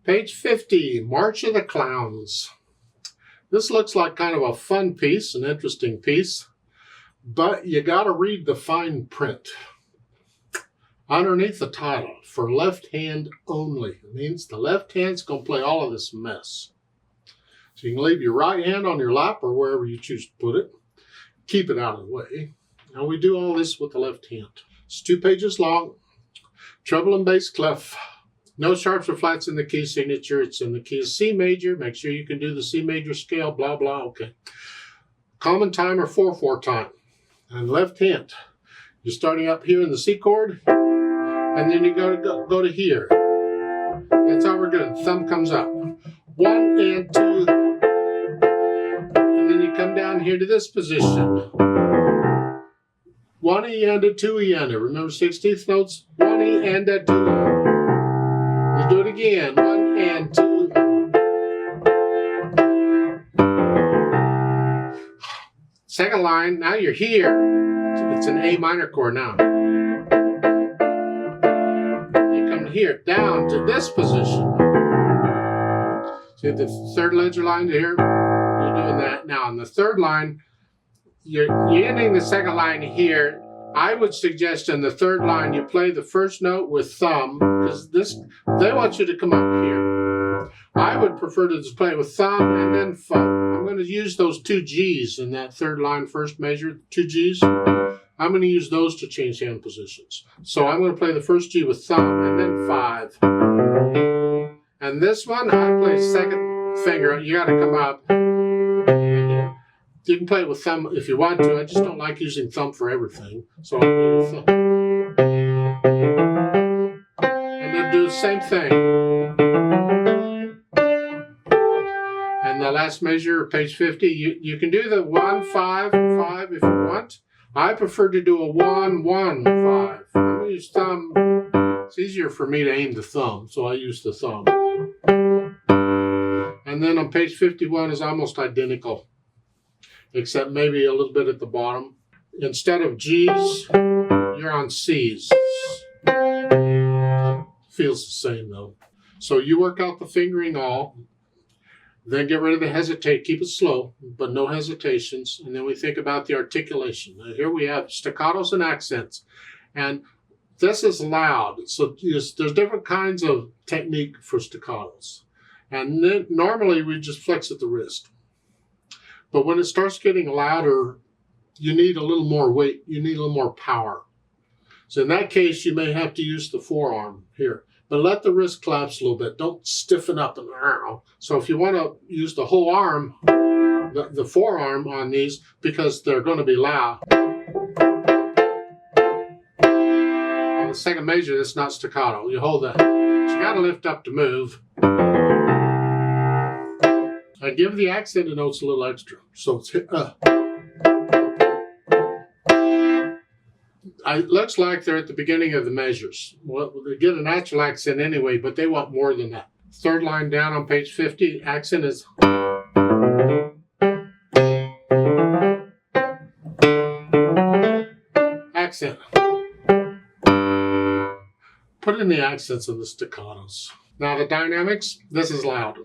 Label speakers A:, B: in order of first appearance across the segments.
A: Page 50, March of the Clowns. This looks like kind of a fun piece, an interesting piece, but you got to read the fine print. Underneath the title, for left hand only. It means the left hand's going to play all of this mess. So you can leave your right hand on your lap or wherever you choose to put it. Keep it out of the way. Now we do all this with the left hand. It's 2 pages long. Treble and bass clef. No sharps or flats in the key signature. It's in the key of C major. Make sure you can do the C major scale, blah, blah, okay. Common time or 4/4 time. And left hand. You're starting up here in the C chord, and then you go to here. That's how we're doing. Thumb comes up. 1 and 2. And then you come down here to this position. 1 E and a 2 E and a. Remember 16th notes? 1 E and a 2. Let's do it again. 1 and 2. Second line, now you're here. It's an A minor chord now. You come here, down to this position. See the third ledger line here? You're doing that. Now on the third line, you're ending the second line here. I would suggest in the third line you play the first note with thumb, because they want you to come up here. I would prefer to just play with thumb and then thumb. I'm going to use those 2 G's in that third line first measure, 2 G's. I'm going to use those to change hand positions. So I'm going to play the first G with thumb and then 5. And this one, I play second finger. You got to come up. You can play it with thumb if you want to. I just don't like using thumb for everything. So I'll do the thumb. And then do the same thing. And the last measure, page 50, you can do the 1, 5, 5 if you want. I prefer to do a 1, 1, 5. I'm going to use thumb. It's easier for me to aim the thumb, so I use the thumb. And then on page 51 is almost identical, except maybe a little bit at the bottom. Instead of G's, you're on C's. Feels the same though. So you work out the fingering all, then get rid of the hesitate. Keep it slow, but no hesitations. And then we think about the articulation. Now here we have staccatos and accents. And this is loud. So there's different kinds of technique for staccatos. And then normally we just flex at the wrist. But when it starts getting louder, you need a little more weight. You need a little more power. So in that case, you may have to use the forearm here. But let the wrist collapse a little bit. Don't stiffen up and arrow. So if you want to use the whole arm, the forearm on these, because they're going to be loud. On the second measure, it's not staccato. You hold that. But you got to lift up to move. And give the accented notes a little extra. So it's it looks like they're at the beginning of the measures. Well, they get a natural accent anyway, but they want more than that. Third line down on page 50, accent is. Accent. Put in the accents of the staccatos. Now the dynamics, this is loud.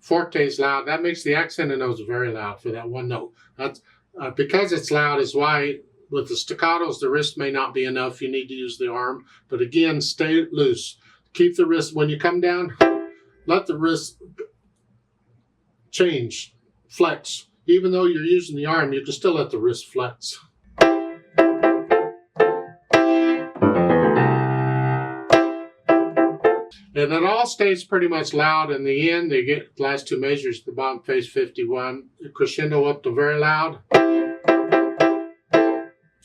A: Forte is loud. That makes the accented notes very loud for that one note. That's because it's loud is why with the staccatos, the wrist may not be enough. You need to use the arm. But again, stay loose. Keep the wrist. When you come down, let the wrist change, flex. Even though you're using the arm, you can still let the wrist flex. And it all stays pretty much loud in the end. They get the last 2 measures, the bottom page 51, crescendo up to very loud.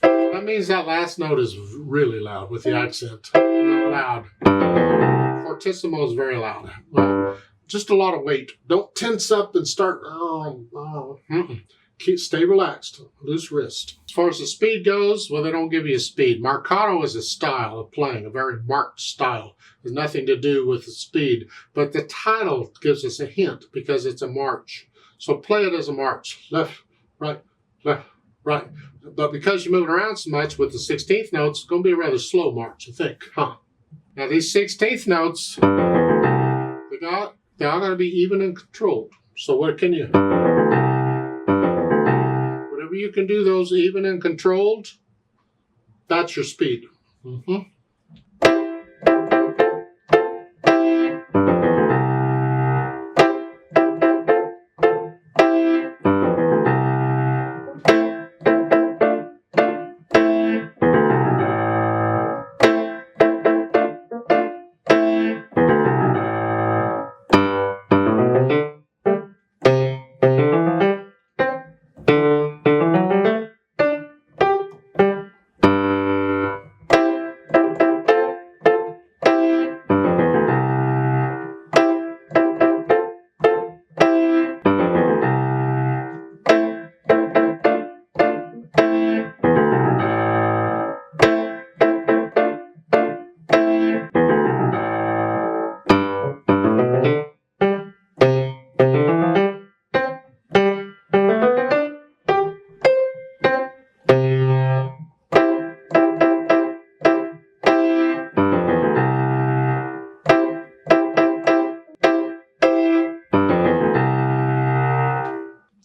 A: That means that last note is really loud with the accent. Not loud. Fortissimo is very loud. Well, just a lot of weight. Don't tense up and start. Stay relaxed. Loose wrist. As far as the speed goes, well, they don't give you a speed. Marcato is a style of playing, a very marked style. It has nothing to do with the speed. But the title gives us a hint because it's a march. So play it as a march. Left, right, left, right. But because you're moving around so much with the 16th notes, it's going to be a rather slow march, I think. Now these 16th notes, they're They all got to be even and controlled. So what can you? Whatever you can do those even and controlled, that's your speed. Mm-hmm.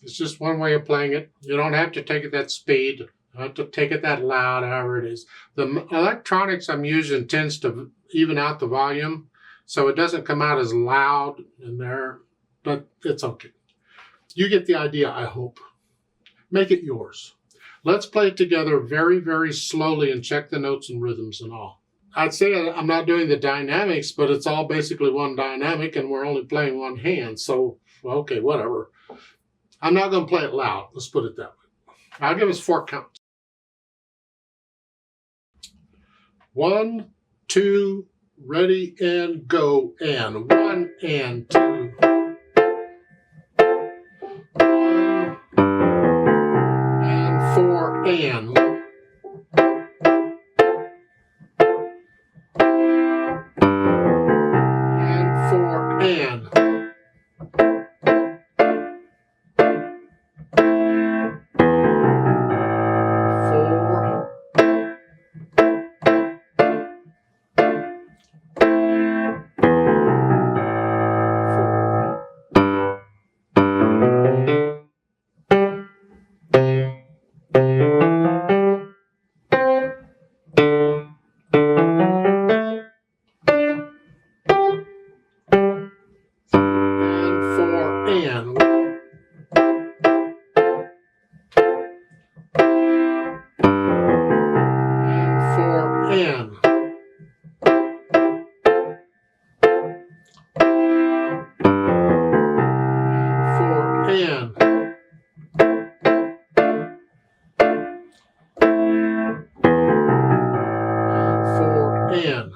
A: It's just one way of playing it. You don't have to take it that speed. You don't have to take it that loud, however it is. The electronics I'm using tends to even out the volume, so it doesn't come out as loud in there, but it's okay. You get the idea, I hope. Make it yours. Let's play it together very, very slowly and check the notes and rhythms and all. I'd say I'm not doing the dynamics, but it's all basically one dynamic, and we're only playing one hand, so, okay, whatever. I'm not going to play it loud. Let's put it that way. I'll give us 4 counts. 1, 2, ready, and go. And 1 and 2. 1 and 4 and. And 4 and. 4 and